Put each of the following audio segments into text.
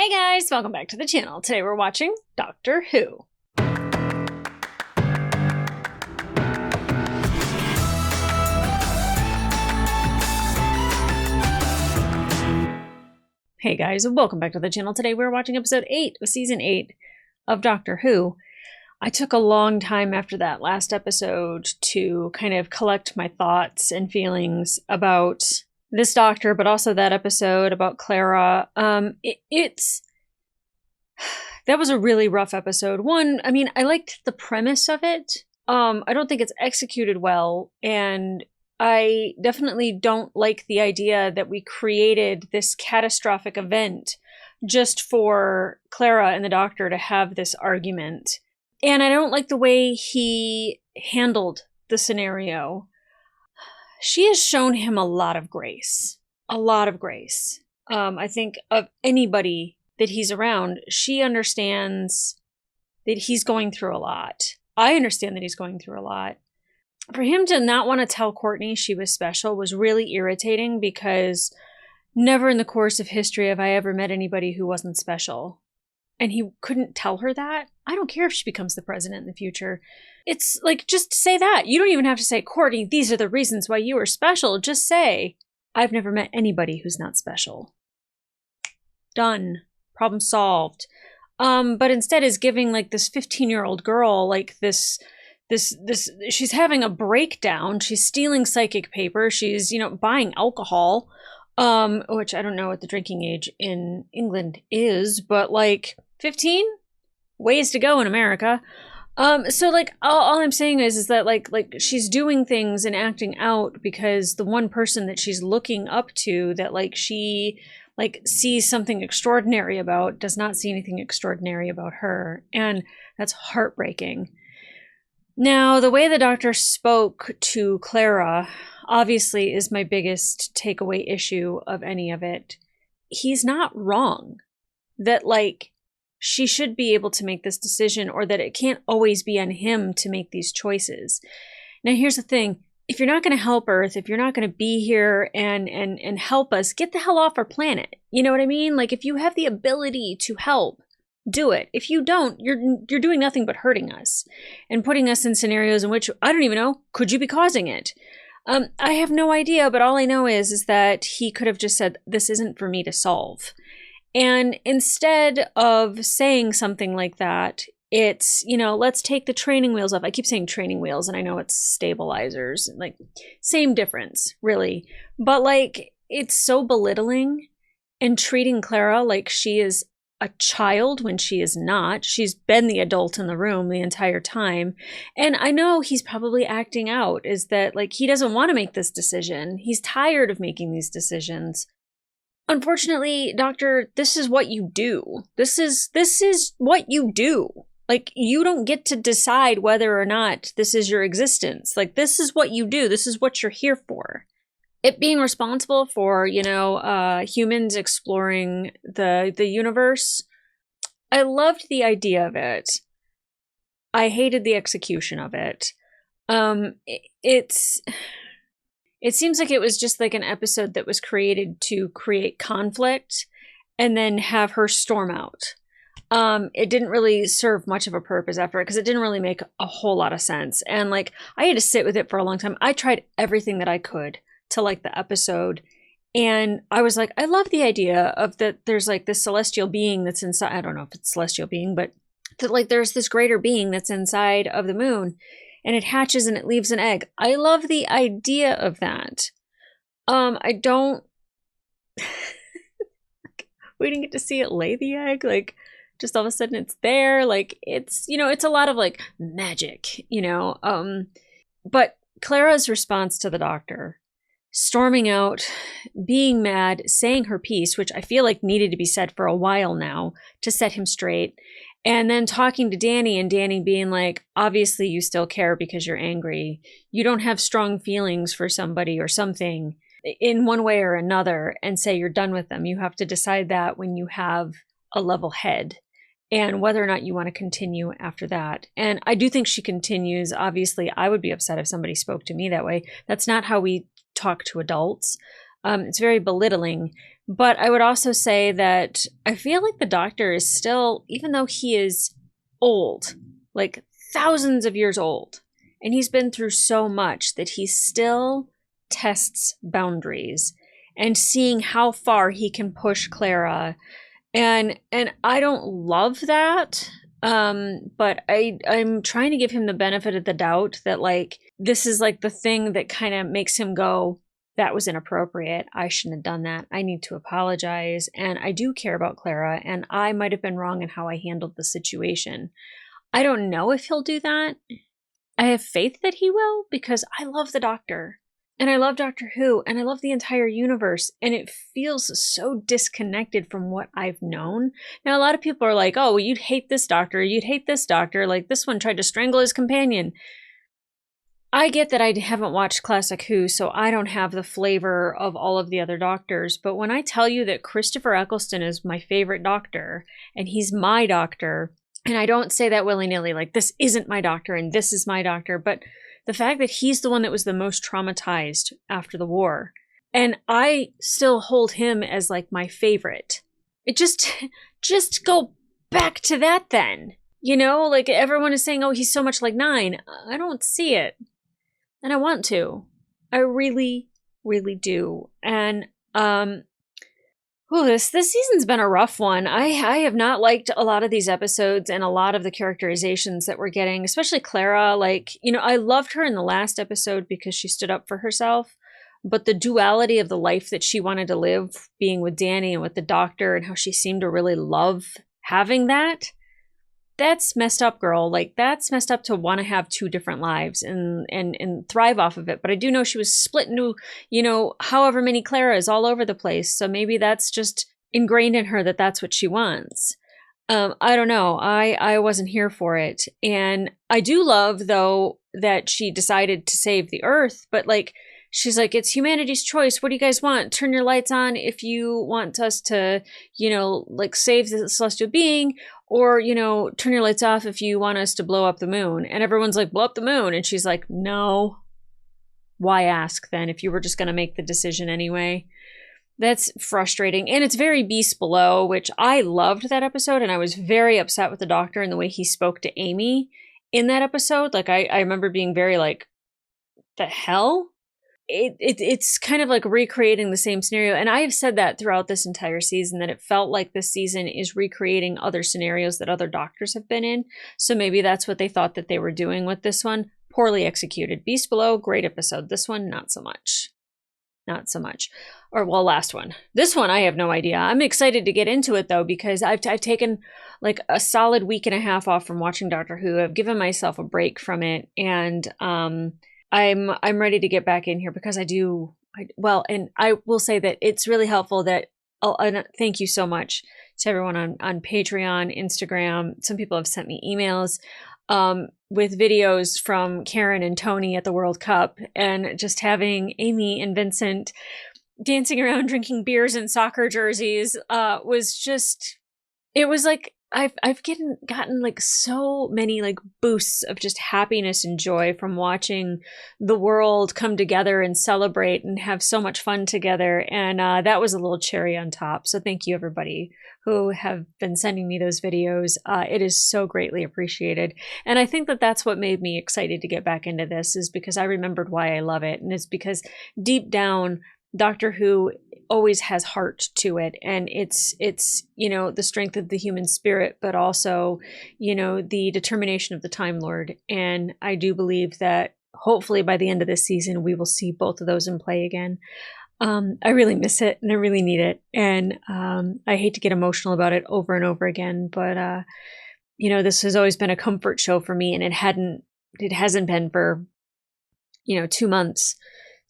Hey guys, welcome back to the channel. Today we're watching Doctor Who. Hey guys, welcome back to the channel. Today we're watching episode 8 of season 8 of Doctor Who. I took a long time after that last episode to kind of collect my thoughts and feelings about this doctor, but also that episode about Clara. That was a really rough episode. I liked the premise of it. I don't think it's executed well, and I definitely don't like the idea that we created this catastrophic event just for Clara and the doctor to have this argument. And I don't like the way he handled the scenario. She has shown him a lot of grace. A lot of grace. I think of anybody that he's around, she understands that he's going through a lot. I understand that he's going through a lot. For him to not want to tell Courtney she was special was really irritating, because never in the course of history have I ever met anybody who wasn't special. And he couldn't tell her that. I don't care if she becomes the president in the future. It's like, just say that. You don't even have to say, Courtney, these are the reasons why you are special. Just say, I've never met anybody who's not special. Done. Problem solved. But instead is giving like this 15-year-old girl like this, she's having a breakdown. She's stealing psychic paper. She's, buying alcohol, which I don't know what the drinking age in England is, but like 15? Ways to go in America. So like all I'm saying is that like she's doing things and acting out because the one person that she's looking up to, that like she sees something extraordinary about, does not see anything extraordinary about her. And that's heartbreaking. Now, the way the doctor spoke to Clara obviously is my biggest takeaway issue of any of it. He's not wrong that like she should be able to make this decision, or that it can't always be on him to make these choices. Now, here's the thing. If you're not going to help Earth, if you're not going to be here and help us, get the hell off our planet. You know what I mean? Like, if you have the ability to help, do it. If you don't, you're doing nothing but hurting us and putting us in scenarios in which, I don't even know, could you be causing it? I have no idea, but all I know is that he could have just said, this isn't for me to solve. And instead of saying something like that, it's, let's take the training wheels off. I keep saying training wheels, and I know it's stabilizers. Like, same difference, really. But, like, it's so belittling, and treating Clara like she is a child when she is not. She's been the adult in the room the entire time. And I know he's probably acting out, is that, like, he doesn't want to make this decision. He's tired of making these decisions. Unfortunately, Doctor, this is what you do. This is what you do. Like, you don't get to decide whether or not this is your existence. Like, this is what you do. This is what you're here for. It being responsible for, humans exploring the universe. I loved the idea of it. I hated the execution of it. It seems like it was just like an episode that was created to create conflict and then have her storm out. It didn't really serve much of a purpose after it, because it didn't really make a whole lot of sense. And like, I had to sit with it for a long time. I tried everything that I could to like the episode. And I was like, I love the idea of that there's like this celestial being that's inside. I don't know if it's celestial being, but that like there's this greater being that's inside of the moon, and it hatches and it leaves an egg. I love the idea of that. I don't, we didn't get to see it lay the egg. Like, just all of a sudden it's there. Like, it's, it's a lot of like magic, but Clara's response to the doctor, storming out, being mad, saying her piece, which I feel like needed to be said for a while now to set him straight. And then talking to Danny, and Danny being like, obviously you still care because you're angry. You don't have strong feelings for somebody or something in one way or another and say you're done with them. You have to decide that when you have a level head, and whether or not you want to continue after that. And I do think she continues. Obviously, I would be upset if somebody spoke to me that way. That's not how we talk to adults. It's very belittling. But I would also say that I feel like the Doctor is still, even though he is old, like thousands of years old, and he's been through so much, that he still tests boundaries and seeing how far he can push Clara. And I don't love that. But I'm trying to give him the benefit of the doubt that, like, this is like the thing that kind of makes him go, that was inappropriate. I shouldn't have done that. I need to apologize. And I do care about Clara, and I might have been wrong in how I handled the situation. I don't know if he'll do that. I have faith that he will, because I love the Doctor. And I love Doctor Who, and I love the entire universe, and it feels so disconnected from what I've known. Now, a lot of people are like, oh, well, you'd hate this Doctor, you'd hate this Doctor, like this one tried to strangle his companion. I get that I haven't watched Classic Who, so I don't have the flavor of all of the other Doctors, but when I tell you that Christopher Eccleston is my favorite Doctor, and he's my Doctor, and I don't say that willy-nilly, like this isn't my Doctor and this is my Doctor, but the fact that he's the one that was the most traumatized after the war, and I still hold him as like my favorite. It just go back to that then. You know, like everyone is saying, oh, he's so much like 9. I don't see it. And I want to. I really, really do. And this season's been a rough one. I have not liked a lot of these episodes and a lot of the characterizations that we're getting, especially Clara. Like, you know, I loved her in the last episode because she stood up for herself. But the duality of the life that she wanted to live, being with Danny and with the Doctor, and how she seemed to really love having that, that's messed up, girl. Like, that's messed up to want to have 2 different lives and thrive off of it. But I do know she was split into, you know, however many Claras all over the place. So maybe that's just ingrained in her that that's what she wants. I don't know. I wasn't here for it. And I do love, though, that she decided to save the Earth. But, like, she's like, it's humanity's choice. What do you guys want? Turn your lights on if you want us to, you know, like save the celestial being, or, you know, turn your lights off if you want us to blow up the moon. And everyone's like, blow up the moon. And she's like, no. Why ask then if you were just going to make the decision anyway? That's frustrating. And it's very Beast Below, which I loved that episode. And I was very upset with the Doctor and the way he spoke to Amy in that episode. Like, I remember being very like, the hell? It's kind of like recreating the same scenario. And I have said that throughout this entire season, that it felt like this season is recreating other scenarios that other Doctors have been in. So maybe that's what they thought that they were doing with this one. Poorly executed. Beast Below, great episode. This one, not so much. Not so much. Or, well, last one. This one, I have no idea. I'm excited to get into it, though, because I've taken like a solid week and a half off from watching Doctor Who. I've given myself a break from it. And, I'm ready to get back in here because and I will say that it's really helpful that, and thank you so much to everyone on Patreon, Instagram. Some people have sent me emails with videos from Karen and Tony at the World Cup, and just having Amy and Vincent dancing around drinking beers in soccer jerseys was just, it was like, I've gotten like so many like boosts of just happiness and joy from watching the world come together and celebrate and have so much fun together. And that was a little cherry on top. So thank you, everybody who have been sending me those videos. It is so greatly appreciated. And I think that that's what made me excited to get back into this, is because I remembered why I love it. And it's because deep down, Doctor Who always has heart to it, and it's you know, the strength of the human spirit, but also, you know, the determination of the Time Lord. And I do believe that hopefully by the end of this season we will see both of those in play again. I really miss it, and I really need it, and I hate to get emotional about it over and over again, but you know, this has always been a comfort show for me, and it hasn't been for, you know, 2 months.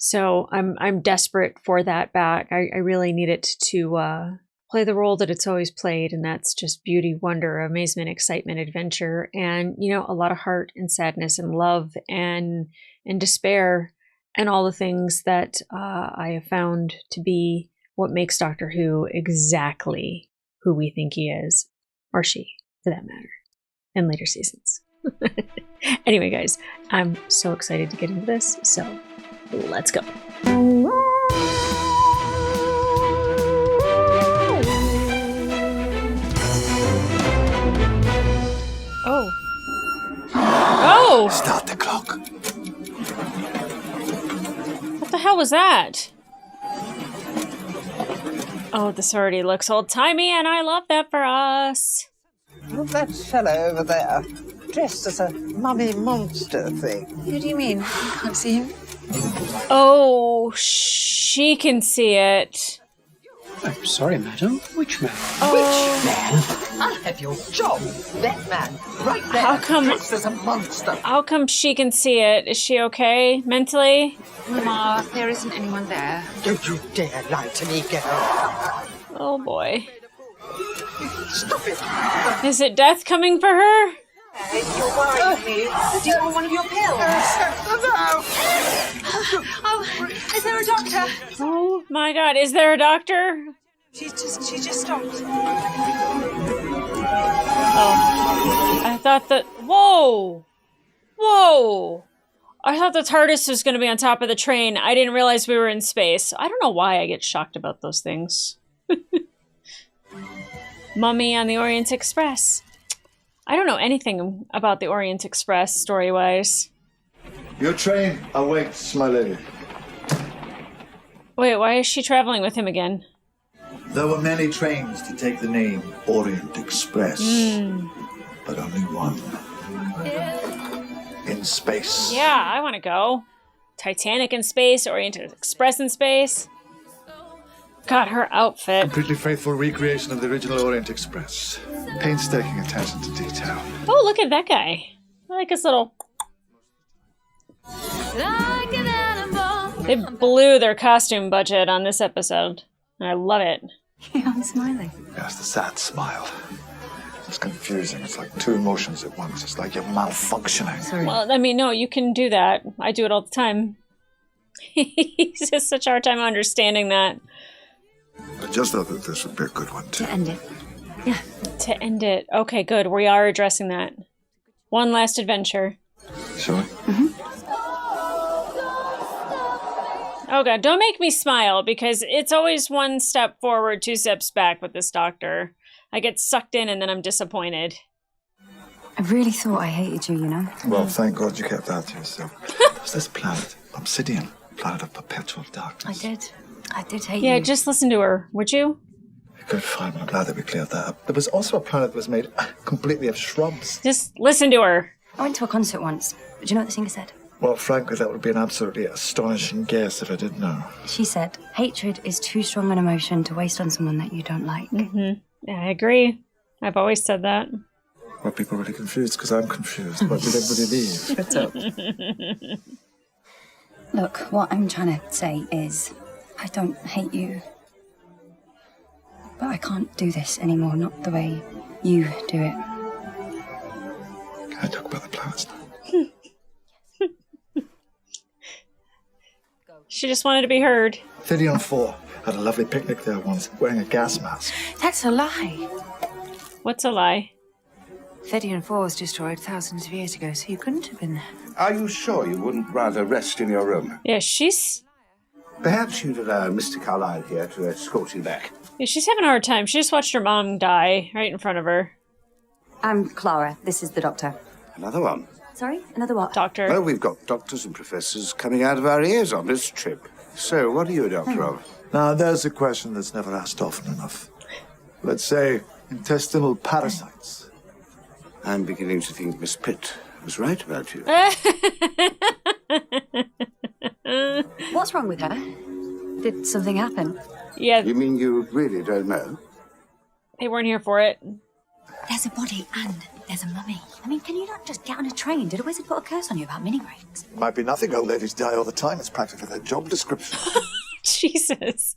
So I'm desperate for that back. I really need it to play the role that it's always played, and that's just beauty, wonder, amazement, excitement, adventure, and, you know, a lot of heart and sadness and love and despair, and all the things that I have found to be what makes Doctor Who exactly who we think he is, or she, for that matter, in later seasons. Anyway, guys, I'm so excited to get into this, so let's go. Oh. Oh! Start the clock. What the hell was that? Oh, this already looks old-timey, and I love that for us. Oh, that fellow over there, dressed as a mummy monster thing. Who do you mean? I can't see him. Oh, she can see it. I'm sorry, madam. Which man? Which man? I'll have your job. That man, right there, How come- dressed as a monster. How come she can see it? Is she okay mentally? Mama, there isn't anyone there. Don't you dare lie to me, girl. Oh boy. Stop it. Is it death coming for her? You're worrying me. Do you want one of your pills? No. Oh, is there a doctor? Oh my god, is there a doctor? She just stopped. Oh. I thought that... Whoa! Whoa! I thought the TARDIS was going to be on top of the train. I didn't realize we were in space. I don't know why I get shocked about those things. Mummy on the Orient Express. I don't know anything about the Orient Express, story-wise. Your train awaits, my lady. Wait, why is she traveling with him again? There were many trains to take the name Orient Express, but only one. In space. Yeah, I want to go. Titanic in space, Orient Express in space. God, her outfit. Completely faithful recreation of the original Orient Express. Painstaking attention to detail. Oh, look at that guy. I like his little... They blew their costume budget on this episode. And I love it. Yeah, I'm smiling. Yes, the sad smile. It's confusing. It's like two emotions at once. It's like you're malfunctioning. Sorry. Well, I mean, no, you can do that. I do it all the time. He's just such a hard time understanding that. I just thought that this would be a good one, too. To end it. Yeah. To end it. Okay, good. We are addressing that. One last adventure. Shall we? Oh god, don't make me smile, because it's always one step forward, two steps back with this doctor. I get sucked in and then I'm disappointed. I really thought I hated you, you know? Well, thank God you kept that to yourself. There's this planet, Obsidian, planet of perpetual darkness. I did hate you. Yeah, just listen to her, would you? Good, fine. I'm glad that we cleared that up. There was also a planet that was made completely of shrubs. Just listen to her. I went to a concert once. Do you know what the singer said? Well, frankly, that would be an absolutely astonishing guess if I did know. She said, hatred is too strong an emotion to waste on someone that you don't like. Yeah, I agree. I've always said that. Well, people are really confused because I'm confused. Why did everybody leave? Shut up. Look, what I'm trying to say is, I don't hate you. But I can't do this anymore, not the way you do it. Can I talk about the planets now? She just wanted to be heard. Thidion 4 had a lovely picnic there once, wearing a gas mask. That's a lie. What's a lie? Thedion 4 was destroyed thousands of years ago, so you couldn't have been there. Are you sure you wouldn't rather rest in your room? Yeah, she's Perhaps you'd allow Mr. Carlyle here to escort you back. having a hard time. She just watched her mom die right in front of her. I'm Clara. This is the doctor. Another one. Sorry? Another what? Doctor. Well, we've got doctors and professors coming out of our ears on this trip. So, what are you a doctor of? Now, there's a question that's never asked often enough. Let's say intestinal parasites. I'm beginning to think Miss Pitt was right about you. What's wrong with her? Did something happen? Yeah, You mean you really don't know? they weren't here for it. There's a body and there's a mummy. I mean, can you not just get on a train? Did a wizard put a curse on you about mini breaks? Might be nothing. Old ladies die all the time. It's practically their job description. Jesus.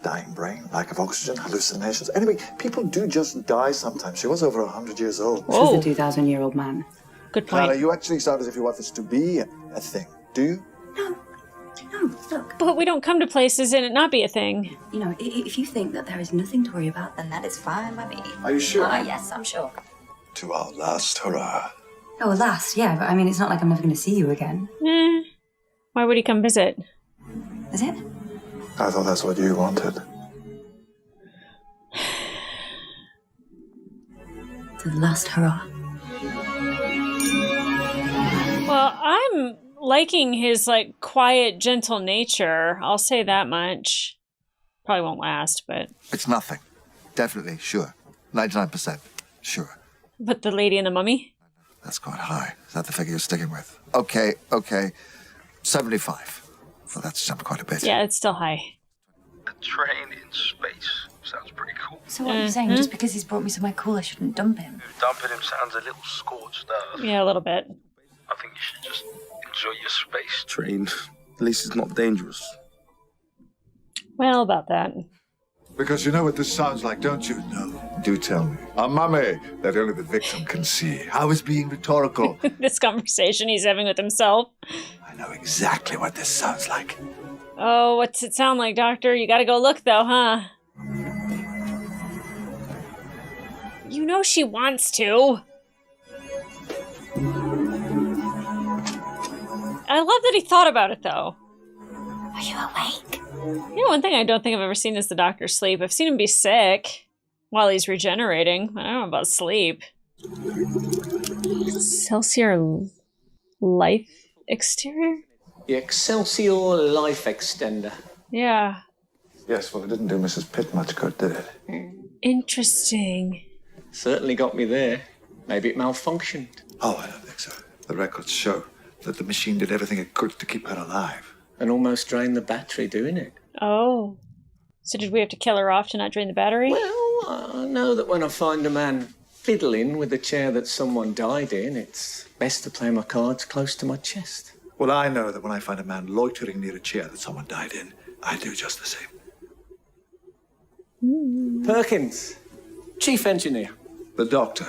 Dying brain, lack of oxygen, hallucinations. Anyway, people do just die sometimes. She was over 100 years old. Whoa, She's a 2,000-year-old man. good Clara, point. you actually sound as if you want this to be a thing. Do you? No, look. But we don't come to places and it not be a thing. You know, if you think that there is nothing to worry about, then that is fine by me. Are you sure? Yes, I'm sure. To our last hurrah. Oh, alas, yeah, but I mean, it's not like I'm never going to see you again. Why would he come visit? Is it? I thought that's what you wanted. To the last hurrah. I'm liking his, like, quiet, gentle nature. I'll say that much. Probably won't last, but... It's nothing. Definitely, sure. 99%, sure. But the lady and the mummy? That's quite high. Is that the figure you're sticking with? Okay. 75. Well, that's jumped quite a bit. Yeah, it's still high. A train in space. Sounds pretty cool. So what are you saying? Just because he's brought me somewhere cool, I shouldn't dump him? Dumping him sounds a little scorched earth. Yeah, a little bit. I think you should just enjoy your space train. At least it's not dangerous. Well, about that. Because you know what this sounds like, don't you? No. Do tell me. A mummy that only the victim can see. I was being rhetorical. This conversation he's having with himself. I know exactly what this sounds like. Oh, what's it sound like, Doctor? You gotta go look, though, huh? You know she wants to. I love that he thought about it, though. Are you awake? You know, one thing I don't think I've ever seen is the Doctor sleep. I've seen him be sick while he's regenerating. I don't know about sleep. Excelsior Life Exterior? The Excelsior Life Extender. Yeah. Yes, well, it didn't do Mrs. Pitt much good, did it? Interesting. Certainly got me there. Maybe it malfunctioned. Oh, I don't think so. The records show that the machine did everything it could to keep her alive. And almost drained the battery doing it. Oh. So did we have to kill her off to not drain the battery? Well, I know that when I find a man fiddling with a chair that someone died in, it's best to play my cards close to my chest. Well, I know that when I find a man loitering near a chair that someone died in, I do just the same. Perkins, Chief Engineer. The Doctor,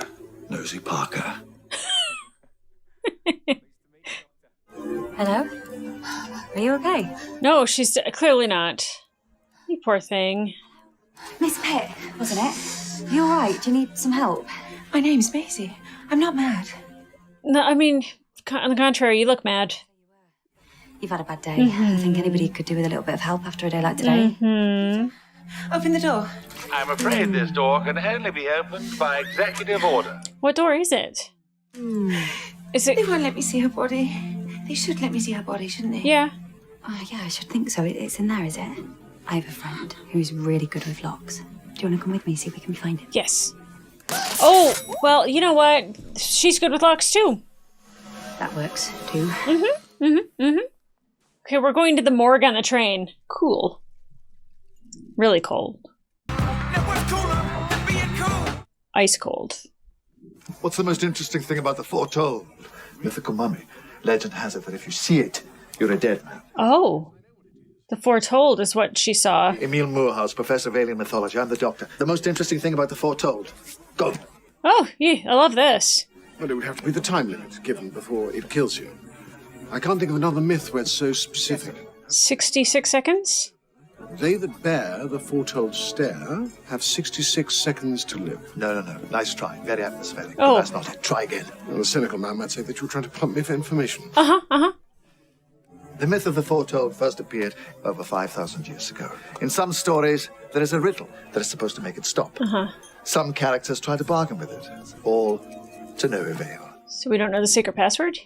Nosy Parker. Hello? Are you okay? No, she's clearly not. You poor thing. Miss Pitt, wasn't it? You alright? Do you need some help? My name's Maisie. I'm not mad. No, I mean, on the contrary, you look mad. You've had a bad day. I think anybody could do with a little bit of help after a day like today. Open the door. I'm afraid this door can only be opened by executive order. What door is it? Is They it? won't let me see her body. They should let me see her body, shouldn't they? Yeah. Oh, yeah, I should think so. It's in there, is it? I have a friend who's really good with locks. Do you want to come with me, see if we can find it? Yes. Oh, well, you know what? She's good with locks, too. That works, too. Okay, we're going to the morgue on the train. Cool. Really cold. Ice cold. What's the most interesting thing about the foretold? Mythical mummy. Legend has it that if you see it, you're a dead man. Oh. The foretold is what she saw. Emile Moorhouse, professor of alien mythology. I'm the Doctor. The most interesting thing about the foretold. Go. Oh, yeah, I love this. Well, it would have to be the time limit given before it kills you. I can't think of another myth where it's so specific. 66 seconds? They that bear the foretold stare have 66 seconds to live. No. Nice try. Very atmospheric. Oh. But that's not it. Try again. Well, a cynical man might say that you're trying to pump me for information. The myth of the foretold first appeared over 5,000 years ago. In some stories, there is a riddle that is supposed to make it stop. Some characters try to bargain with it. All to no avail. So we don't know the secret password?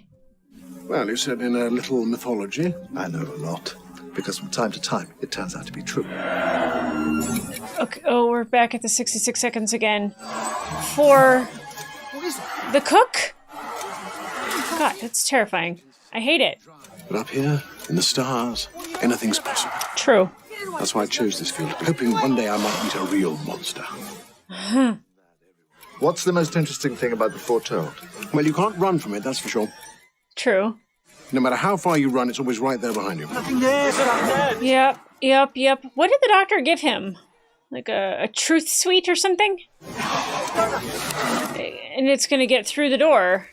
Well, you said in a little mythology. I know a lot. Because from time to time, it turns out to be true. Okay, oh, we're back at the 66 seconds again. For the cook? God, that's terrifying. I hate it. But up here, in the stars, anything's possible. True. That's why I chose this field, hoping one day I might meet a real monster. What's the most interesting thing about the foretold? Well, you can't run from it, that's for sure. True. No matter how far you run, it's always right there behind you. Yep. What did the Doctor give him? Like a truth sweet or something? And it's gonna get through the door.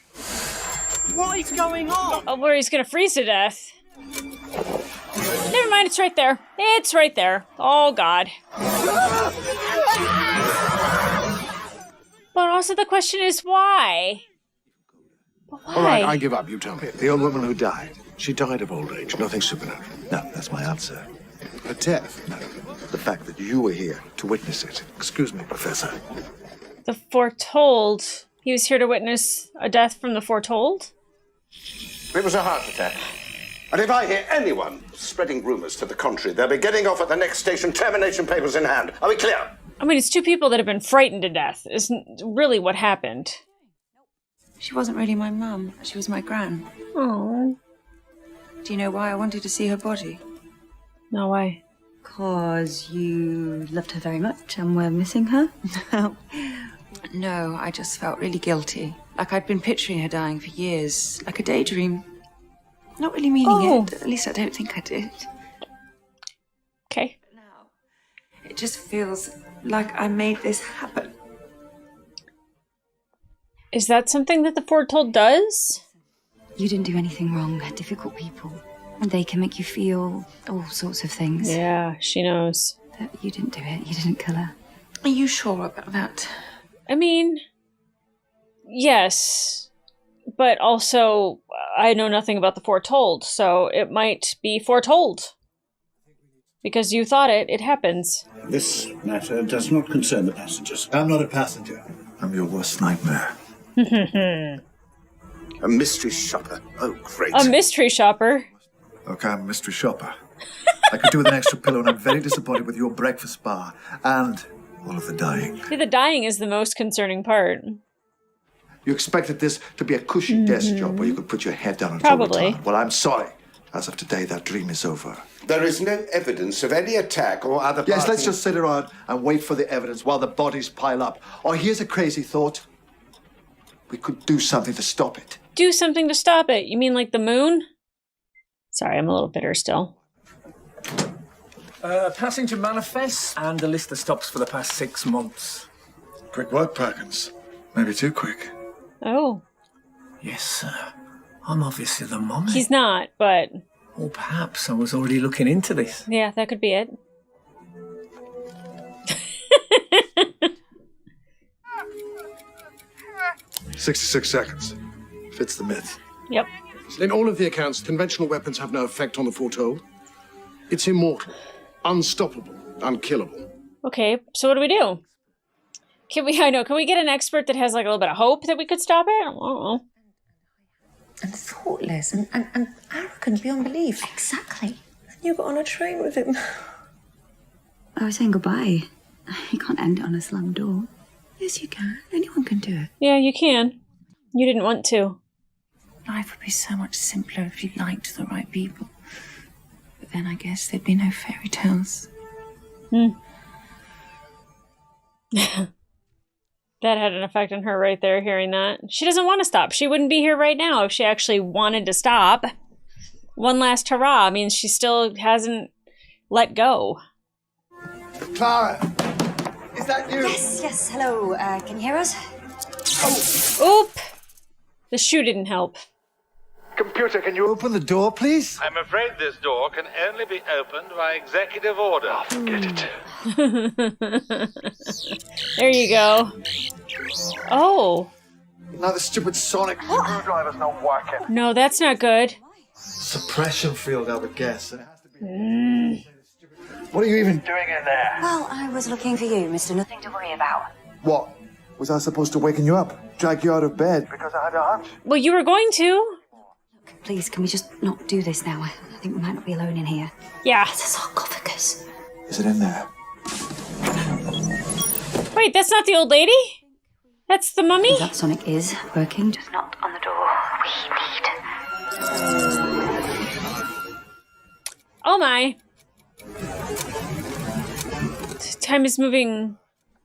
What is going on? Oh, where he's gonna freeze to death. Never mind, it's right there. It's right there. Oh, God. But also the question is why? But why? All right, I give up, you tell me. The old woman who died. She died of old age, nothing supernatural. No, that's my answer. A death? No, the fact that you were here to witness it. Excuse me, Professor. The foretold. He was here to witness a death from the foretold? It was a heart attack. And if I hear anyone spreading rumours to the contrary, they'll be getting off at the next station, termination papers in hand. Are we clear? I mean, it's two people that have been frightened to death. Isn't really what happened. She wasn't really my mum. She was my gran. Oh. Do you know why I wanted to see her body? No way. Because you loved her very much and were missing her? No, I just felt really guilty. Like I'd been picturing her dying for years. Like a daydream. Not really meaning it. At least I don't think I did. Okay. Now, it just feels like I made this happen. Is that something that the foretold does? You didn't do anything wrong. Difficult people. And they can make you feel all sorts of things. Yeah, she knows. But you didn't do it. You didn't kill her. Are you sure about that? I mean, yes. But also, I know nothing about the foretold, so it might be foretold. Because you thought it, it happens. This matter does not concern the passengers. I'm not a passenger. I'm your worst nightmare. A mystery shopper. Oh, great. A mystery shopper. Okay, I'm a mystery shopper. I could do with an extra pillow, and I'm very disappointed with your breakfast bar and all of the dying. See, the dying is the most concerning part. You expected this to be a cushy desk job where you could put your head down and Probably. Well, I'm sorry. As of today, that dream is over. There is no evidence of any attack or other Yes, party- let's just sit around and wait for the evidence while the bodies pile up. Or here's a crazy thought. We could do something to stop it. Do something to stop it. You mean like the moon? Sorry, I'm a little bitter still. Passenger manifest and a list of stops for the past 6 months. Quick work, Perkins. Maybe too quick. Oh. Yes, sir. I'm obviously the mummy. He's not, but... Or perhaps I was already looking into this. Yeah, that could be it. 66 seconds. Fits the myth. Yep. In all of the accounts, conventional weapons have no effect on the foretold. It's immortal, unstoppable, unkillable. Okay, so what do we do? Can we get an expert that has like a little bit of hope that we could stop it? I don't know. And thoughtless and arrogant beyond belief. Exactly. You got on a train with him. I was saying goodbye. You can't end it on a slammed door. Yes, you can. Anyone can do it. Yeah, you can. You didn't want to. Life would be so much simpler if you liked the right people. But then I guess there'd be no fairy tales. That had an effect on her right there, hearing that. She doesn't want to stop. She wouldn't be here right now if she actually wanted to stop. One last hurrah means she still hasn't let go. Clara! Is that you? Yes, hello. Can you hear us? Oop! The shoe didn't help. Computer, can you open the door, please? I'm afraid this door can only be opened by executive order. Oh, forget it. There you go. Oh. Now the stupid sonic screwdriver's not working. No, that's not good. Suppression field, I would guess. It has to be... What are you even doing in there? Well, I was looking for you, Mr. Nothing to worry about. What? Was I supposed to waken you up? Drag you out of bed? Because I had a hunch? Well, you were going to. Please, can we just not do this now? I think we might not be alone in here. Yeah. It's a sarcophagus. Is it in there? Wait, that's not the old lady? That's the mummy? That sonic is working, just not on the door. We need... Oh my. Time is moving.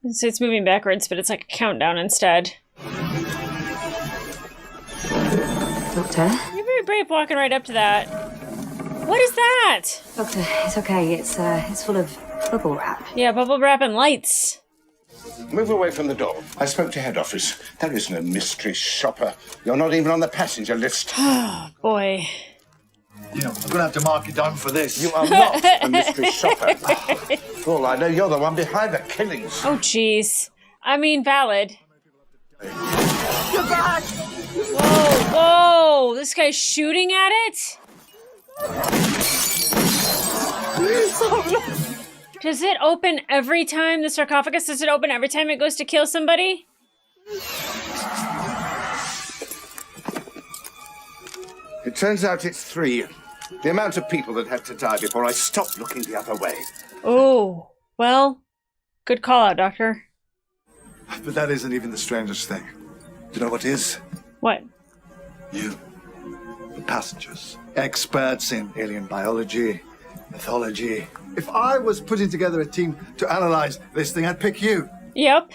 It's moving backwards, but it's like a countdown instead. Doctor? You're very brave walking right up to that. What is that? Doctor, it's okay. It's full of bubble wrap. Yeah, bubble wrap and lights. Move away from the door. I spoke to head office. There is no mystery shopper. You're not even on the passenger list. Oh, boy. You know, I'm gonna have to mark you down for this. You are not a mystery shopper. For all I know, you're the one behind the killings. Oh, jeez. I mean, valid. You're back! Whoa, whoa! This guy's shooting at it? Does it open every time, the sarcophagus? Does it open every time it goes to kill somebody? It turns out it's 3. The amount of people that had to die before I stopped looking the other way. Oh, well, good call out, Doctor. But that isn't even the strangest thing. Do you know what is? What? You. The passengers. Experts in alien biology, mythology. If I was putting together a team to analyze this thing, I'd pick you. Yep.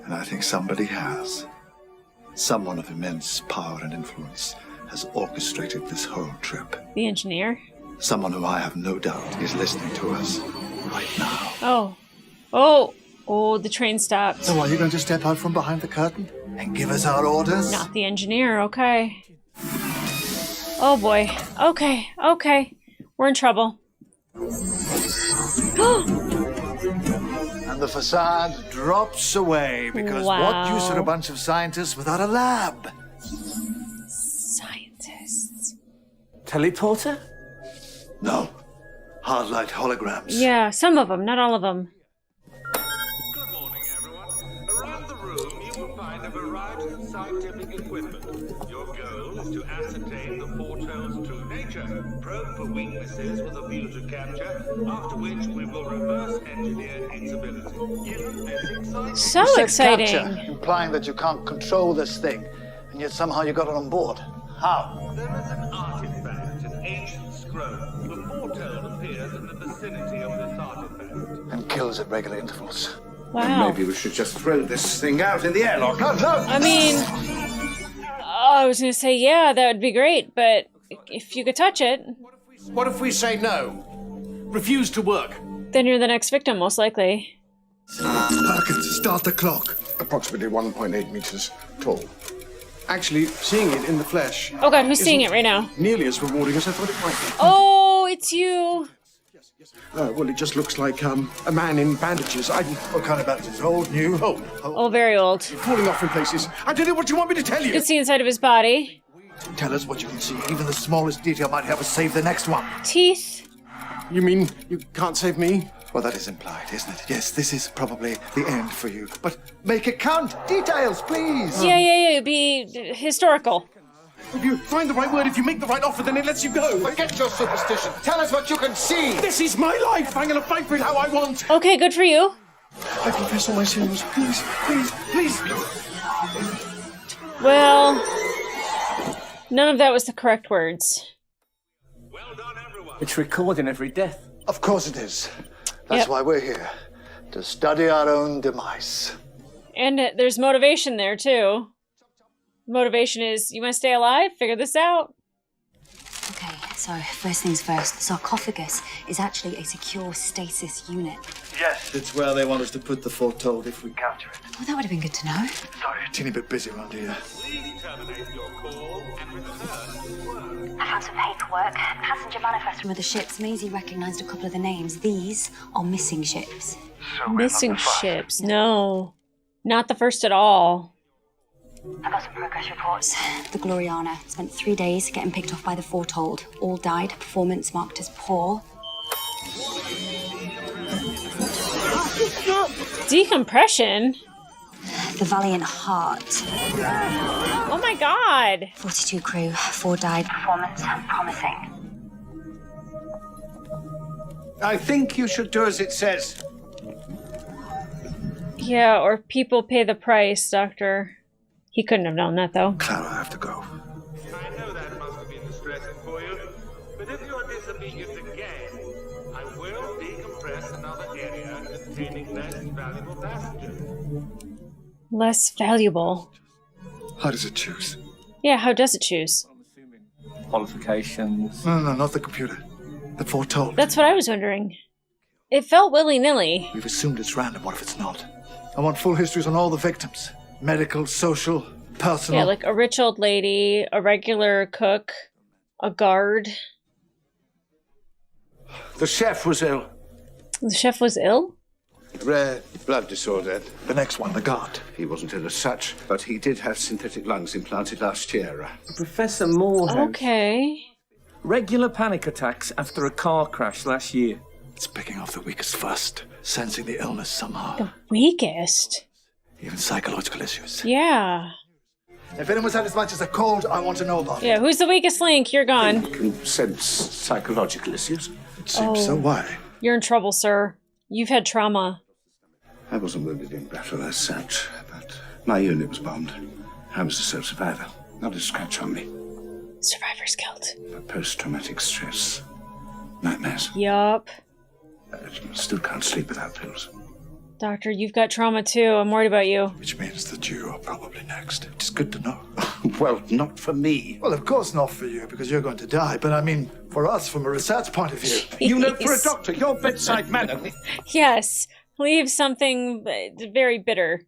And I think somebody has. Someone of immense power and influence has orchestrated this whole trip. The engineer? Someone who I have no doubt is listening to us right now. Oh. Oh. Oh, the train stopped. So are you going to step out from behind the curtain and give us our orders? Not the engineer, okay. Oh boy. Okay, okay. We're in trouble. And the facade drops away because what use are a bunch of scientists without a lab? Scientists. Teleporter? No. Hard light holograms. Yeah, some of them, not all of them. Good morning, everyone. Around the room, you will find a variety of scientific equipment. Your goal is to ascertain the foretold's true nature, probe for weaknesses with a view to capture, after which we will reverse engineer its ability. Given this exciting... So You said exciting. capture, implying that you can't control this thing, and yet somehow you got it on board. How? There is an artifact, an ancient scroll. The foretold appears in the vicinity of this artifact. And kills at regular intervals. Wow. Maybe we should just throw this thing out in the airlock. No, no! I mean, I was going to say, yeah, that would be great, but if you could touch it, What if we say no? Refuse to work? then you're the next victim, most likely. Perkins, start the clock. Approximately 1.8 meters tall. Actually, seeing it in the flesh... Oh god, who's seeing it right now? Nearly as rewarding as I thought it might be. Oh, it's you. Well, it just looks like a man in bandages. What kind of bandages? Old, new? Oh, Oh, very old. falling off in places. I don't know what you want me to tell You you. can see inside of his body. Tell us what you can see. Even the smallest detail might help us save the next one. Teeth. You mean you can't save me? Well, that is implied, isn't it? Yes, this is probably the end for you. But make it count. Details, please. Yeah. Be historical. If you find the right word, if you make the right offer, then it lets you go. Forget your superstition. Tell us what you can see. This is my life. I'm going to fight for it how I want. Okay, good for you. I confess all my sins. Please, please, please. Well, none of that was the correct words. Well done, everyone. It's recording every death. Of course it is. That's why we're here. To study our own demise. And there's motivation there, too. Motivation is, you must stay alive, figure this out. Okay, so first things first, the sarcophagus is actually a secure stasis unit. Yes. It's where they want us to put the foretold if we capture it. Well, that would have been good to know. Sorry, a teeny bit busy around here. Please terminate your call and return to work. I found some paperwork. Passenger manifest from other ships. Maisie recognised a couple of the names. These are missing ships. Missing ships. No. Not the first at all. I got some progress reports. The Gloriana spent 3 days getting picked off by the Foretold. All died. Performance marked as poor. Decompression? The Valiant Heart. Oh my god. 42 crew, 4 died. Performance promising. I think you should do as it says. Yeah, or people pay the price, Doctor. He couldn't have known that, though. Clara, I have to go. I know that must have been distressing for you, but if you are disobedient again, I will decompress another area containing less valuable passengers. Less valuable. How does it choose? Yeah, how does it choose? Qualifications. No, not the computer. The foretold. That's what I was wondering. It felt willy-nilly. We've assumed it's random. What if it's not? I want full histories on all the victims. Medical, social, personal. Yeah, like a rich old lady, a regular cook, a guard. The chef was ill. The chef was ill? Rare blood disorder. The next one, the guard. He wasn't ill as such, but he did have synthetic lungs implanted last year. Professor Morehouse. Okay. Regular panic attacks after a car crash last year. It's picking off the weakest first, sensing the illness somehow. The weakest? Even psychological issues. Yeah. If anyone's had as much as a cold, I want to know about it. Yeah, who's the weakest link? You're gone. You can sense psychological issues. It seems so. Why? You're in trouble, sir. You've had trauma. I wasn't wounded in battle as such, but my unit was bombed. I was a sole survivor. Not a scratch on me. Survivor's guilt. But post-traumatic stress. Nightmares. Yup. I still can't sleep without pills. Doctor, you've got trauma too. I'm worried about you. Which means that you are probably next. It's good to know. Well, not for me. Well, of course not for you, because you're going to die. But I mean, for us, from a research point of view. You know, for a doctor, your bedside manner. Yes. Leave something very bitter.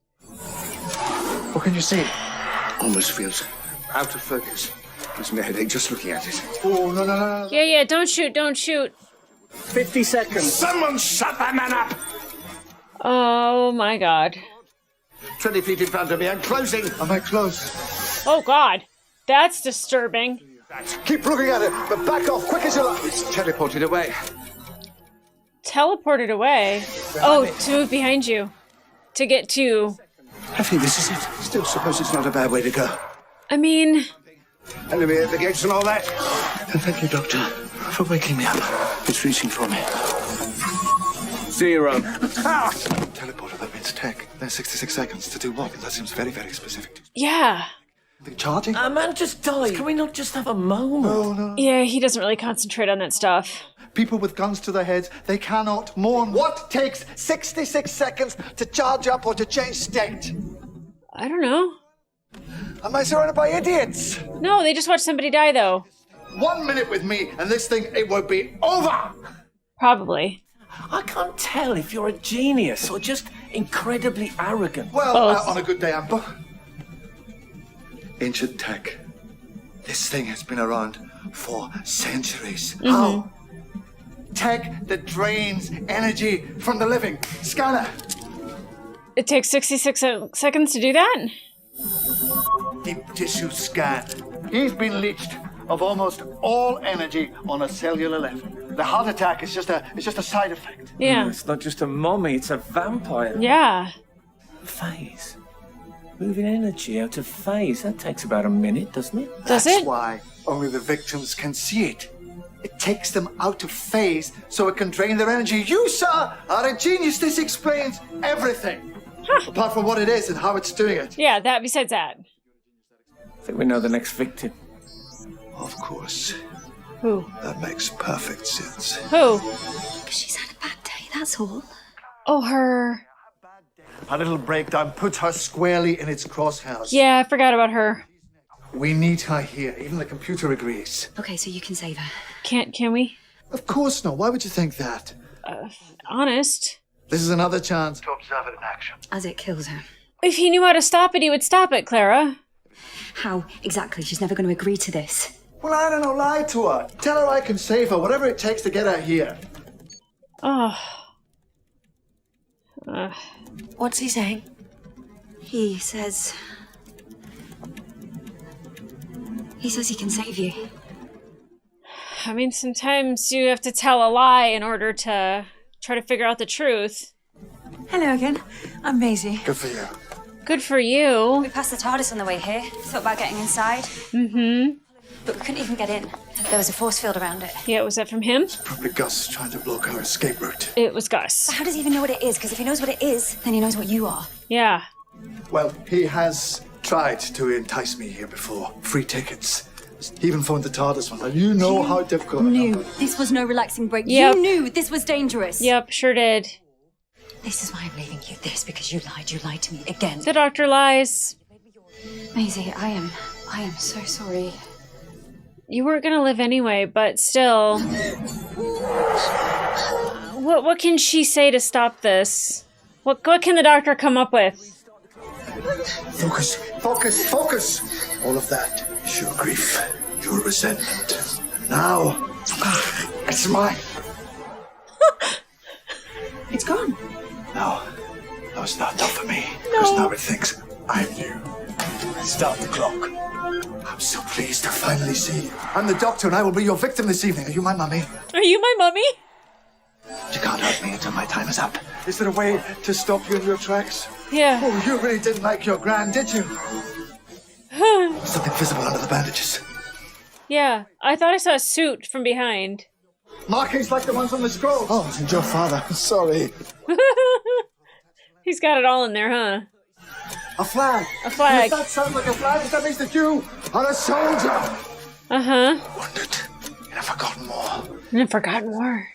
What can you see? Almost feels out of focus. Gives me a headache just looking at it. Oh, no. Yeah, don't shoot. 50 seconds. Someone shut that man up! Oh my god. 20 feet in front of me. I'm closing. Am I close? Oh god. That's disturbing. Keep looking at it, but back off quick as you like. It's teleported away. Teleported away? Oh, to move behind you. To get to... I think this is it. Still suppose it's not a bad way to go. I mean... Enemy at the gates and all that. And thank you, Doctor, for waking me up. It's reaching for me. 0. Teleporter, that means tech. There's 66 seconds to do what? That seems very, very specific. Yeah. The charging? Our man just died. Can we not just have a moment? No. Yeah, he doesn't really concentrate on that stuff. People with guns to their heads, they cannot mourn. What takes 66 seconds to charge up or to change state? I don't know. Am I surrounded by idiots? No, they just watched somebody die, though. 1 minute with me, and this thing, it will be over! Probably. I can't tell if you're a genius or just incredibly arrogant. Well, on a good day, Amber. Ancient tech. This thing has been around for centuries. Mm-hmm. How? Tech that drains energy from the living. Scanner. It takes 66 seconds to do that? Deep tissue scan. He's been leached of almost all energy on a cellular level. The heart attack is just a side effect. Yeah. It's not just a mommy, it's a vampire. Yeah. Phase. Moving energy out of phase. That takes about a minute, doesn't it? Does That's it? why only the victims can see it. It takes them out of phase so it can drain their energy. You, sir, are a genius. This explains everything. Apart from what it is and how it's doing it. Yeah, that besides that. I think we know the next victim. Of course. Who? That makes perfect sense. Who? She's had a bad day, that's all. Oh, her. A little breakdown puts her squarely in its crosshairs. Yeah, I forgot about her. We need her here. Even the computer agrees. Okay, so you can save her. Can we? Of course not. Why would you think that? Honest. This is another chance to observe it in action. As it kills her. If he knew how to stop it, he would stop it, Clara. How exactly? She's never going to agree to this. Well, I don't know. Lie to her. Tell her I can save her. Whatever it takes to get her here. Oh. What's he saying? He says he can save you. I mean, sometimes you have to tell a lie in order to try to figure out the truth. Hello again. I'm Maisie. Good for you. Good for you. We passed the TARDIS on the way here. Thought about getting inside. Mm-hmm. But we couldn't even get in. There was a force field around it. Yeah, was that from him? Probably Gus trying to block our escape route. It was Gus. But how does he even know what it is? Because if he knows what it is, then he knows what you are. Yeah. Well, he has tried to entice me here before. Free tickets. He even phoned the TARDIS one. And you know how difficult. Knew this was no relaxing break. Yep. You knew this was dangerous. Yep, sure did. This is why I'm leaving you. This because you lied. You lied to me again. The doctor lies. Maisie, I am so sorry. You weren't gonna live anyway, but still. What can she say to stop this? What can the doctor come up with? Focus, focus, focus! All of that is your grief, your resentment. And now, it's mine. It's gone. No, that was not done for me. Because now it thinks I'm you. Start the clock. I'm so pleased to finally see you. I'm the doctor and I will be your victim this evening. Are you my mummy? Are you my mummy? You can't hurt me until my time is up. Is there a way to stop you in your tracks? Yeah. Oh, you really didn't like your gran, did you? Something visible under the bandages. Yeah, I thought I saw a suit from behind. Markings like the ones on the scroll. Oh, it's your father. Sorry. He's got it all in there, huh? A flag. A flag. And if that sounds like a flag, that means that you are a soldier. Uh-huh. Wounded and have forgotten more. And I've forgotten more.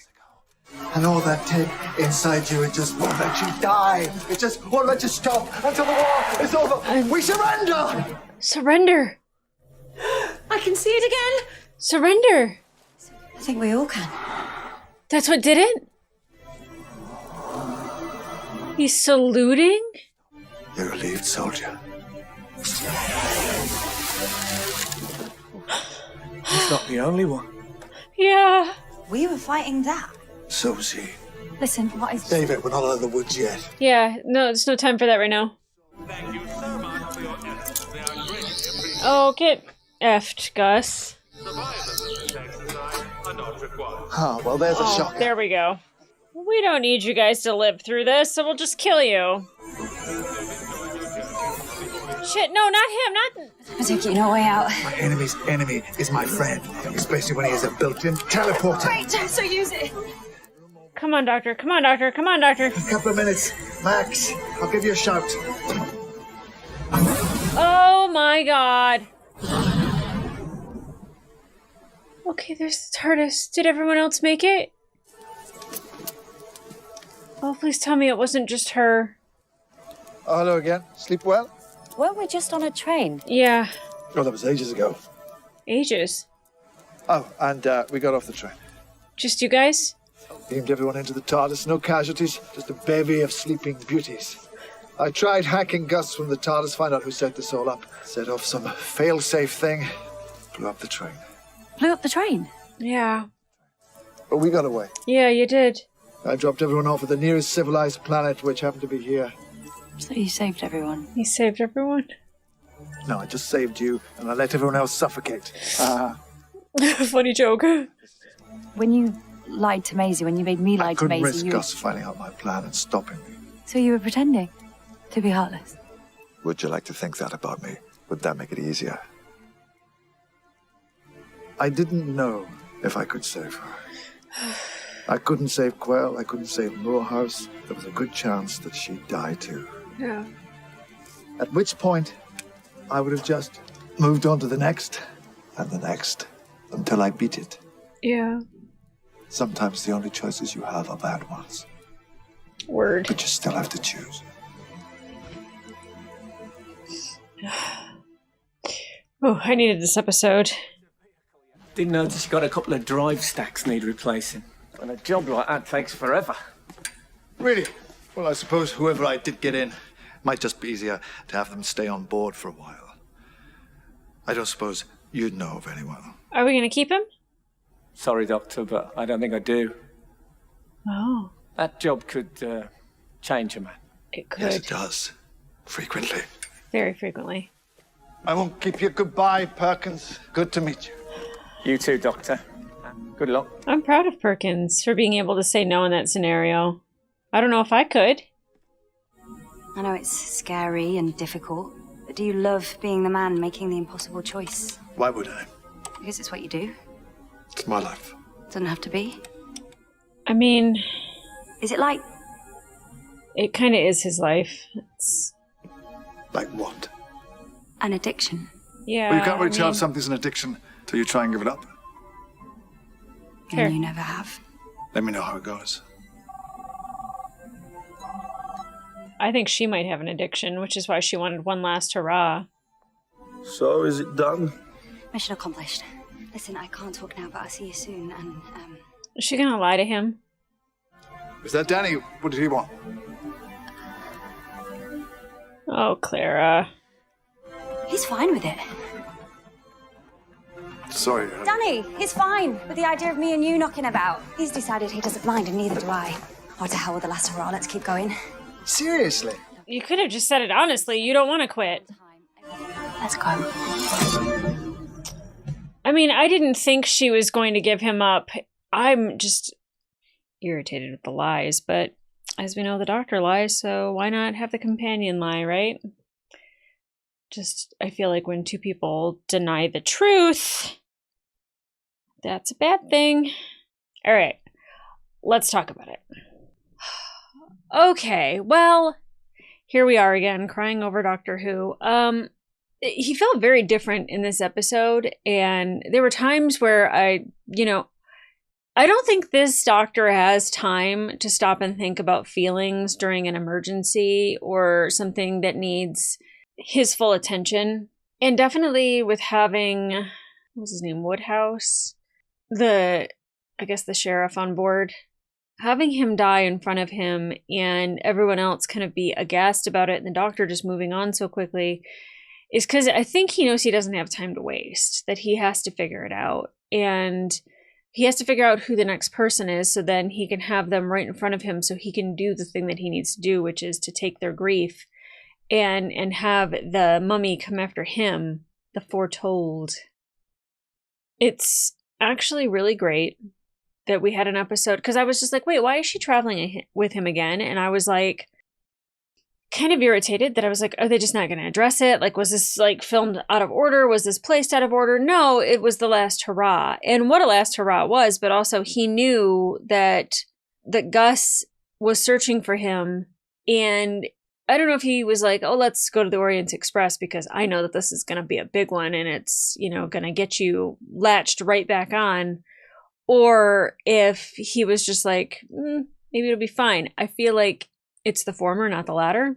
And all that tape inside you, it just won't let you die. It just won't let you stop until the war is over. We surrender! Surrender! I can see it again! Surrender! I think we all can. That's what did it? He's saluting? You're a relieved soldier. He's not the only one. Yeah. We were fighting that. So was he. Listen, what is... David, we're not out of the woods yet. Yeah, no, there's no time for that right now. Thank you so much for your efforts. They are greatly appreciated. Oh, get effed, Gus. Survivors of this exercise are not required. Ah, well, there's a shock. There we go. We don't need you guys to live through this, so we'll just kill you. Shit, no, not him, not... I think you know way out. My enemy's enemy is my friend, especially when he has a built-in teleporter. Wait, so use it. Come on, doctor, come on, doctor, come on, doctor. A couple of minutes, Max. I'll give you a shout. Oh my god. Okay, there's the TARDIS. Did everyone else make it? Oh, please tell me it wasn't just her. Oh, hello again. Sleep well? Weren't we just on a train? Yeah. Oh, that was ages ago. Ages. Oh, and we got off the train. Just you guys? Beamed everyone into the TARDIS. No casualties, just a bevy of sleeping beauties. I tried hacking Gus from the TARDIS, find out who set this all up. Set off some fail-safe thing. Blew up the train. Blew up the train? Yeah. But we got away. Yeah, you did. I dropped everyone off at the nearest civilized planet, which happened to be here. So you saved everyone? He saved everyone? No, I just saved you, and I let everyone else suffocate. Funny joke. When you lied to Maisie, when you made me lie I to couldn't Maisie, risk Gus finding out my plan and stopping me. So you were pretending to be heartless? Would you like to think that about me? Would that make it easier? I didn't know if I could save her. I couldn't save Quell, I couldn't save Morehouse. There was a good chance that she'd die too. Yeah. At which point, I would have just moved on to the next, and the next, until I beat it. Yeah. Sometimes the only choices you have are bad ones. Word. But you still have to choose. Oh, I needed this episode. Didn't notice you got a couple of drive stacks need replacing. And a job like that takes forever. Really? Well, I suppose whoever I did get in might just be easier to have them stay on board for a while. I don't suppose you'd know of anyone. Are we gonna keep him? Sorry, Doctor, but I don't think I do. Oh. That job could change a man. It could. Yes, it does. Frequently. Very frequently. I won't keep you. Goodbye, Perkins. Good to meet you. You too, Doctor. Good luck. I'm proud of Perkins for being able to say no in that scenario. I don't know if I could. I know it's scary and difficult, but do you love being the man making the impossible choice? Why would I? Because it's what you do. It's my life. Doesn't have to be. I mean... Is it like... It kind of is his life. It's... Like what? An addiction. Yeah, Well, you can't really tell if something's an addiction till you try and give it up. And you never have. Let me know how it goes. I think she might have an addiction, which is why she wanted one last hurrah. So, is it done? Mission accomplished. Listen, I can't talk now, but I'll see you soon, and, Is she gonna lie to him? Is that Danny? What did he want? Oh, Clara. He's fine with it. Sorry. Danny, he's fine with the idea of me and you knocking about. He's decided he doesn't mind, and neither do I. Oh, to hell with the last hurrah, let's keep going. Seriously? You could have just said it honestly. You don't want to quit. Let's go. I mean, I didn't think she was going to give him up. I'm just irritated with the lies, but as we know, the doctor lies, so why not have the companion lie, right? I feel like when two people deny the truth, that's a bad thing. All right, let's talk about it. Okay, well, here we are again, crying over Doctor Who. He felt very different in this episode, and there were times where I don't think this doctor has time to stop and think about feelings during an emergency or something that needs his full attention. And definitely with having, what was his name, Woodhouse, the sheriff on board, having him die in front of him and everyone else kind of be aghast about it and the doctor just moving on so quickly is because I think he knows he doesn't have time to waste, that he has to figure it out. And he has to figure out who the next person is so then he can have them right in front of him so he can do the thing that he needs to do, which is to take their grief and have the mummy come after him, the foretold. It's actually really great that we had an episode, because I was just like, wait, why is she traveling with him again? And I was like, kind of irritated that I was like, are they just not going to address it? Like, was this like filmed out of order? Was this placed out of order? No, it was the last hurrah. And what a last hurrah was, but also he knew that Gus was searching for him. And I don't know if he was like, oh, let's go to the Orient Express because I know that this is going to be a big one and it's, going to get you latched right back on. Or if he was just like, maybe it'll be fine. I feel like it's the former, not the latter.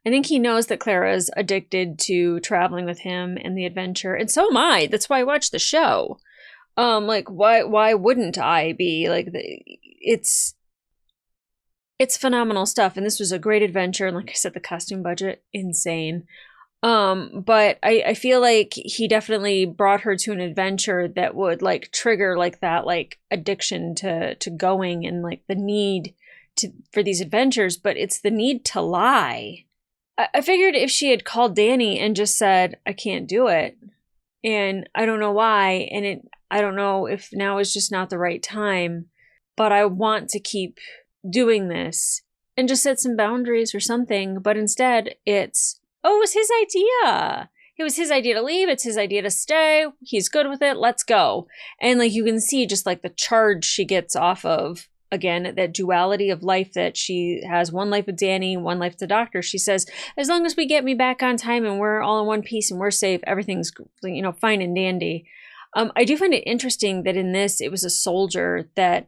I think he knows that Clara's addicted to traveling with him and the adventure. And so am I. That's why I watch the show. Like, why wouldn't I be? Like, it's phenomenal stuff. And this was a great adventure. And like I said, the costume budget, insane. But I feel like he definitely brought her to an adventure that would like trigger like that, like addiction to going and like the need for these adventures, but it's the need to lie. I figured if she had called Danny and just said, I can't do it, and I don't know why, and I don't know if now is just not the right time, but I want to keep doing this, and just set some boundaries or something, but instead it's, oh, it was his idea. It was his idea to leave. It's his idea to stay. He's good with it. Let's go. And like you can see just like the charge she gets off of, again, that duality of life that she has, one life with Danny, one life with the doctor. She says, as long as we get me back on time and we're all in one piece and we're safe, everything's, fine and dandy. I do find it interesting that in this, it was a soldier that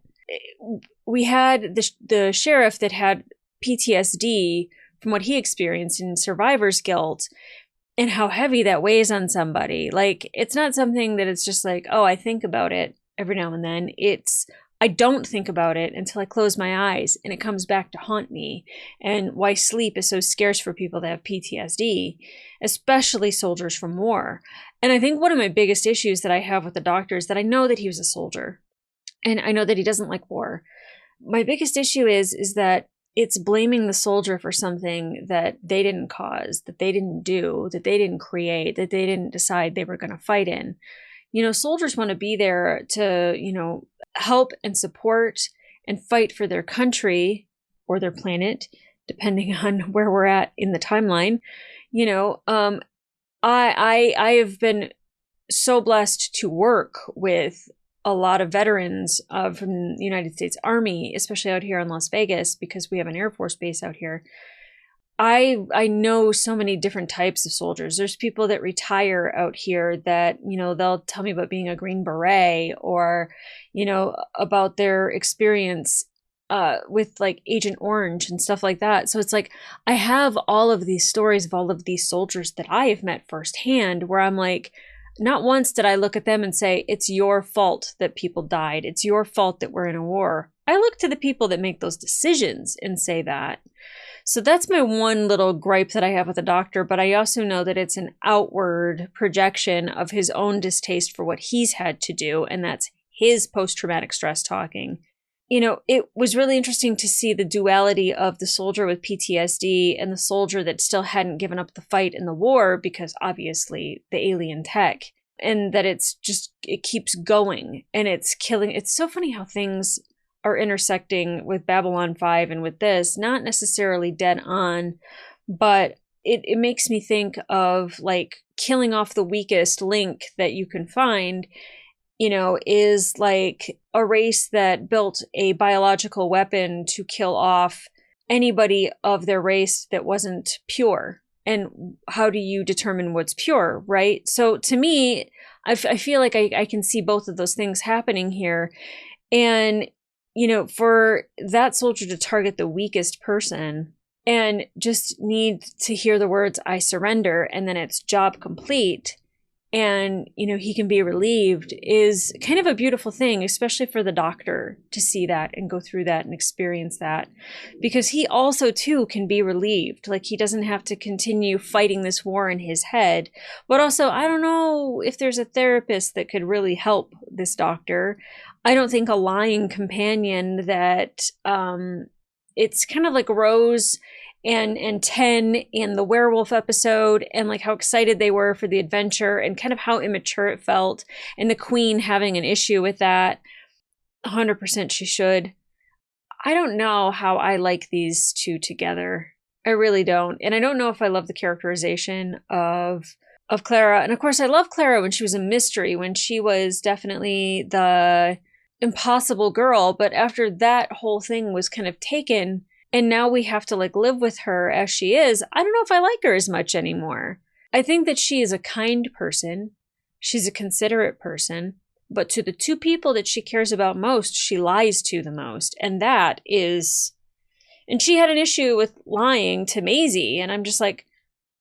we had the sheriff that had PTSD from what he experienced in survivor's guilt and how heavy that weighs on somebody. Like, it's not something that it's just like, oh, I think about it every now and then. I don't think about it until I close my eyes and it comes back to haunt me, and why sleep is so scarce for people that have PTSD, especially soldiers from war. And I think one of my biggest issues that I have with the doctor is that I know that he was a soldier and I know that he doesn't like war. My biggest issue is that it's blaming the soldier for something that they didn't cause, that they didn't do, that they didn't create, that they didn't decide they were going to fight in. Soldiers want to be there to, help and support and fight for their country or their planet, depending on where we're at in the timeline. I have been so blessed to work with a lot of veterans from the United States Army, especially out here in Las Vegas, because we have an Air Force base out here. I know so many different types of soldiers. There's people that retire out here that, they'll tell me about being a Green Beret or, about their experience with like Agent Orange and stuff like that. So it's like, I have all of these stories of all of these soldiers that I have met firsthand where I'm like, not once did I look at them and say, it's your fault that people died. It's your fault that we're in a war. I look to the people that make those decisions and say that. So that's my one little gripe that I have with the doctor, but I also know that it's an outward projection of his own distaste for what he's had to do, and that's his post-traumatic stress talking. It was really interesting to see the duality of the soldier with PTSD and the soldier that still hadn't given up the fight in the war because obviously the alien tech, and that it keeps going and it's killing. It's so funny how things are intersecting with Babylon 5 and with this, not necessarily dead on, but it makes me think of like killing off the weakest link that you can find, is like a race that built a biological weapon to kill off anybody of their race that wasn't pure. And how do you determine what's pure, right? So to me, I feel like I can see both of those things happening here. And, for that soldier to target the weakest person and just need to hear the words, "I surrender," and then it's job complete, and, he can be relieved, is kind of a beautiful thing, especially for the doctor to see that and go through that and experience that, because he also too can be relieved. Like, he doesn't have to continue fighting this war in his head. But also, I don't know if there's a therapist that could really help this doctor. I don't think a lying companion that, it's kind of like Rose and 10 in the werewolf episode, and like how excited they were for the adventure and kind of how immature it felt, and the queen having an issue with that. 100% she should. I don't know how I like these two together. I really don't. And I don't know if I love the characterization of Clara. And of course, I love Clara when she was a mystery, when she was definitely the impossible girl. But after that whole thing was kind of taken, and now we have to like live with her as she is, I don't know if I like her as much anymore. I think that she is a kind person. She's a considerate person. But to the two people that she cares about most, she lies to the most. And that is... And she had an issue with lying to Maisie. And I'm just like,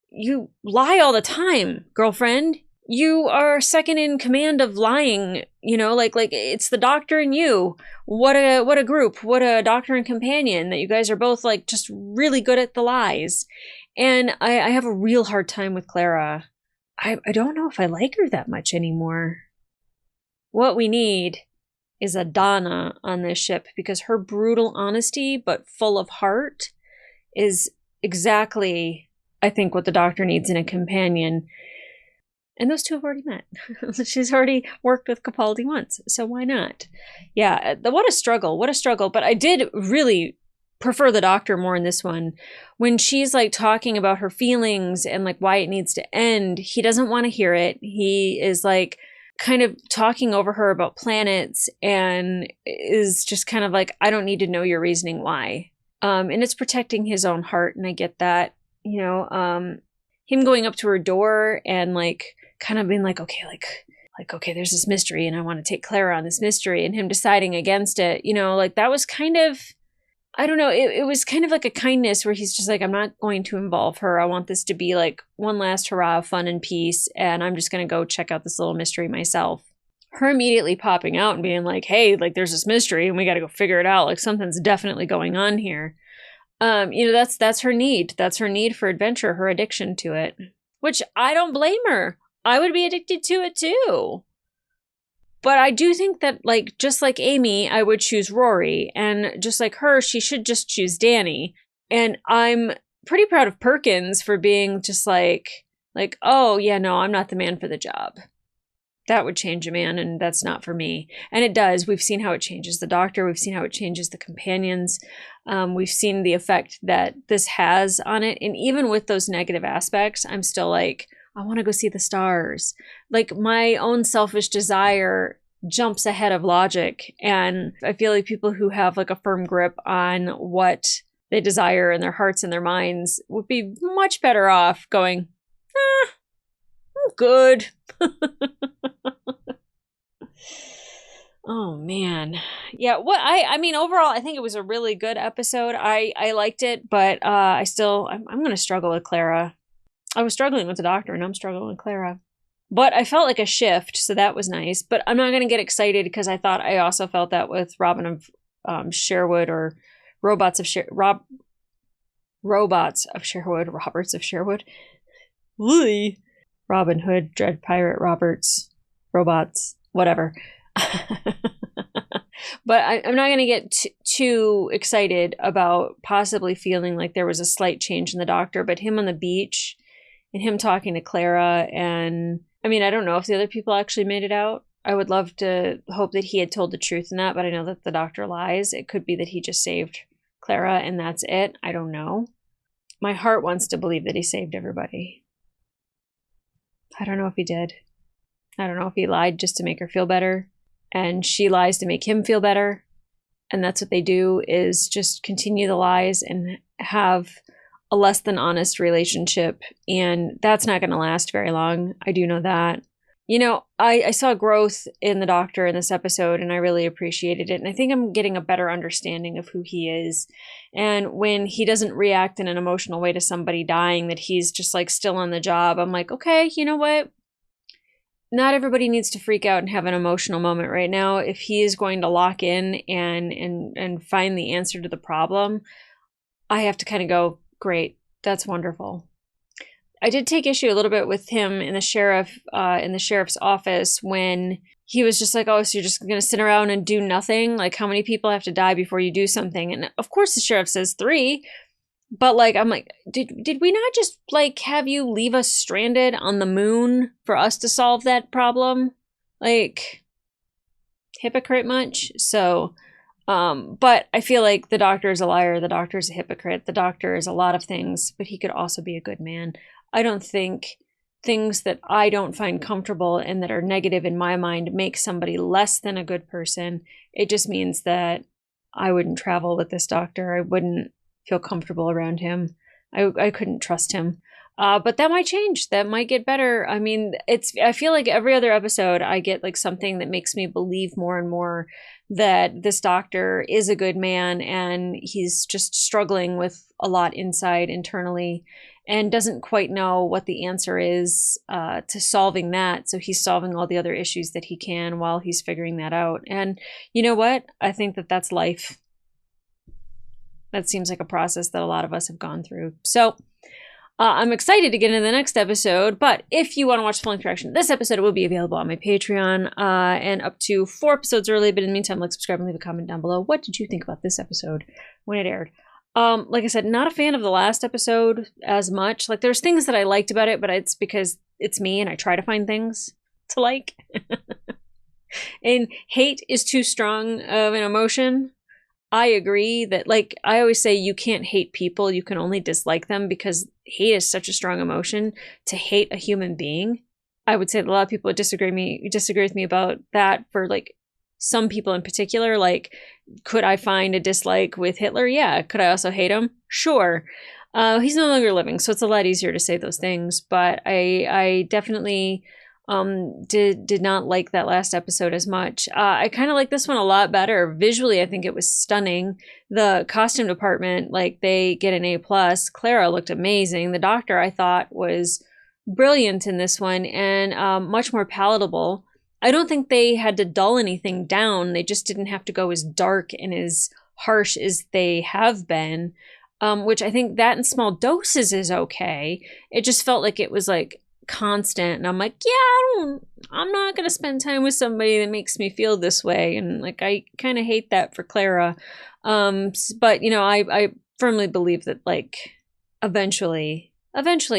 you lie all the time, girlfriend. You are second in command of lying, like it's the doctor and you. What a group, what a doctor and companion that you guys are both like just really good at the lies. And I have a real hard time with Clara. I don't know if I like her that much anymore. What we need is a Donna on this ship, because her brutal honesty, but full of heart, is exactly, I think, what the doctor needs in a companion. And those two have already met. She's already worked with Capaldi once, so why not? Yeah, what a struggle, what a struggle. But I did really prefer the doctor more in this one. When she's like talking about her feelings and like why it needs to end, he doesn't want to hear it. He is like kind of talking over her about planets and is just kind of like, I don't need to know your reasoning why. And it's protecting his own heart, and I get that. Him going up to her door and like kind of being like, okay, okay, there's this mystery and I want to take Clara on this mystery, and him deciding against it, like that was kind of, I don't know, it was kind of like a kindness where he's just like, I'm not going to involve her. I want this to be like one last hurrah of fun and peace, and I'm just going to go check out this little mystery myself. Her immediately popping out and being like, hey, like there's this mystery and we got to go figure it out. Like something's definitely going on here. That's her need. That's her need for adventure, her addiction to it, which I don't blame her. I would be addicted to it too. But I do think that, like, just like Amy, I would choose Rory, and just like her, she should just choose Danny. And I'm pretty proud of Perkins for being just like, oh yeah, no, I'm not the man for the job. That would change a man, and that's not for me. And it does. We've seen how it changes the doctor. We've seen how it changes the companions. We've seen the effect that this has on it. And even with those negative aspects, I'm still like, I want to go see the stars. Like, my own selfish desire jumps ahead of logic. And I feel like people who have like a firm grip on what they desire in their hearts and their minds would be much better off going, I'm good. Oh man. Yeah, I mean overall I think it was a really good episode. I liked it, but I'm going to struggle with Clara. I was struggling with the doctor and I'm struggling with Clara. But I felt like a shift, so that was nice. But I'm not going to get excited because I also felt that with Robin of Sherwood, or Robots of Sherwood, Roberts of Sherwood. Wooey. Robin Hood, Dread Pirate Roberts, Robots, whatever. But I'm not going to get too excited about possibly feeling like there was a slight change in the doctor, but him on the beach and him talking to Clara, and I mean, I don't know if the other people actually made it out. I would love to hope that he had told the truth in that, but I know that the doctor lies. It could be that he just saved Clara and that's it. I don't know. my heart wants to believe that he saved everybody. I don't know if he did. I don't know if he lied just to make her feel better, and she lies to make him feel better. And that's what they do, is just continue the lies and have a less than honest relationship. And that's not going to last very long. I do know that. You know, I saw growth in the Doctor in this episode, and I really appreciated it. And I think I'm getting a better understanding of who he is. And when he doesn't react in an emotional way to somebody dying, that he's just like still on the job, I'm like, okay, you know what? Not everybody needs to freak out and have an emotional moment right now. If he is going to lock in and find the answer to the problem, I have to kind of go, great, that's wonderful. I did take issue a little bit with him in the sheriff's office when he was just like, oh, so you're just going to sit around and do nothing? Like, how many people have to die before you do something? And of course the sheriff says 3. But like, I'm like, did we not just like have you leave us stranded on the moon for us to solve that problem? Like, hypocrite much? So, but I feel like the Doctor is a liar. The Doctor is a hypocrite. The Doctor is a lot of things, but he could also be a good man. I don't think things that I don't find comfortable and that are negative in my mind make somebody less than a good person. It just means that I wouldn't travel with this Doctor. I wouldn't feel comfortable around him. I couldn't trust him. But that might change. That might get better. I mean, I feel like every other episode I get like something that makes me believe more and more that this Doctor is a good man, and he's just struggling with a lot internally, and doesn't quite know what the answer is to solving that. So he's solving all the other issues that he can while he's figuring that out. And you know what? I think that that's life. That seems like a process that a lot of us have gone through. So I'm excited to get into the next episode, but if you want to watch full interaction, this episode will be available on my Patreon and up to 4 episodes early. But in the meantime, like, subscribe, and leave a comment down below. What did you think about this episode when it aired? Like I said, not a fan of the last episode as much. Like, there's things that I liked about it, but it's because it's me and I try to find things to like. And hate is too strong of an emotion. I agree that, like, I always say you can't hate people, you can only dislike them, because hate is such a strong emotion. To hate a human being, I would say that a lot of people disagree with me about that. For like some people in particular, like, could I find a dislike with Hitler? Yeah. Could I also hate him? Sure. He's no longer living, so it's a lot easier to say those things, but I definitely did not like that last episode as much. I kind of like this one a lot better. Visually, I think it was stunning. The costume department, like, they get an A+. Clara looked amazing. The Doctor, I thought, was brilliant in this one, and much more palatable. I don't think they had to dull anything down. They just didn't have to go as dark and as harsh as they have been, which I think that in small doses is okay. It just felt like it was like constant, and I'm like, yeah, I'm not gonna spend time with somebody that makes me feel this way, and like, I kind of hate that for Clara. But you know, I firmly believe that, like, eventually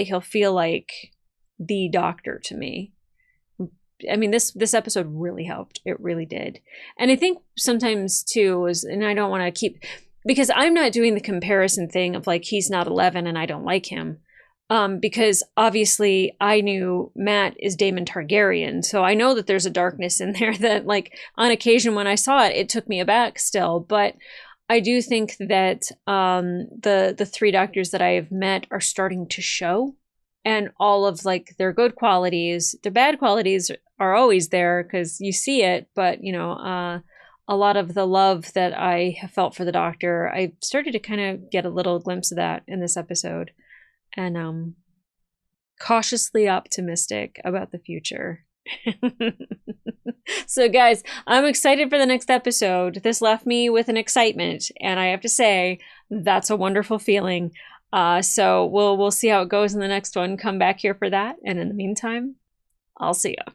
he'll feel like the Doctor to me. I mean, this episode really helped. It really did. And I think sometimes too is, and I don't want to keep, because I'm not doing the comparison thing of like, he's not 11 and I don't like him. Because obviously I knew Matt is Daemon Targaryen, so I know that there's a darkness in there that, like, on occasion when I saw it, it took me aback still. But I do think that the 3 Doctors that I have met are starting to show, and all of, like, their good qualities. Their bad qualities are always there because you see it, but you know, a lot of the love that I have felt for the Doctor, I started to kind of get a little glimpse of that in this episode. And cautiously optimistic about the future. So guys, I'm excited for the next episode. This left me with an excitement, and I have to say that's a wonderful feeling. So we'll see how it goes in the next one. Come back here for that, and in the meantime, I'll see ya.